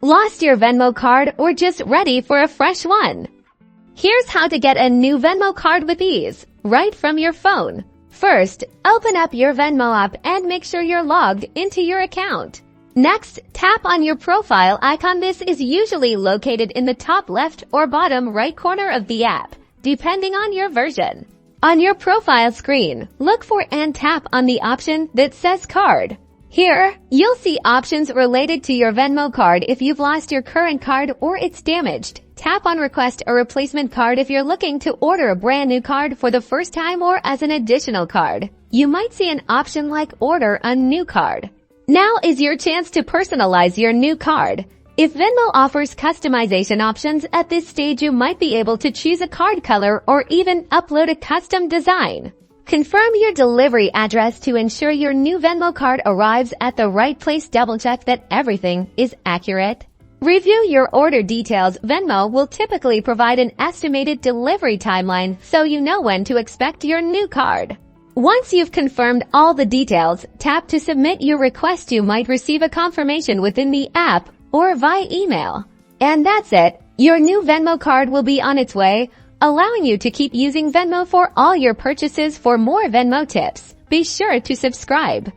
Lost your Venmo card or just ready for a fresh one? Here's how to get a new Venmo card with ease, right from your phone. First, open up your Venmo app and make sure you're logged into your account. Next, tap on your profile icon. This is usually located in the top left or bottom right corner of the app, depending on your version. On your profile screen, look for and tap on the option that says Card. Here, you'll see options related to your Venmo card if you've lost your current card or it's damaged. Tap on Request a replacement card if you're looking to order a brand new card for the first time or as an additional card. You might see an option like Order a new card. Now is your chance to personalize your new card. If Venmo offers customization options at this stage, you might be able to choose a card color or even upload a custom design. Confirm your delivery address to ensure your new Venmo card arrives at the right place. Double check that everything is accurate. Review your order details. Venmo will typically provide an estimated delivery timeline so you know when to expect your new card. Once you've confirmed all the details, tap to submit your request. You might receive a confirmation within the app or via email. And that's it. Your new Venmo card will be on its way, allowing you to keep using Venmo for all your purchases. For more Venmo tips, be sure to subscribe.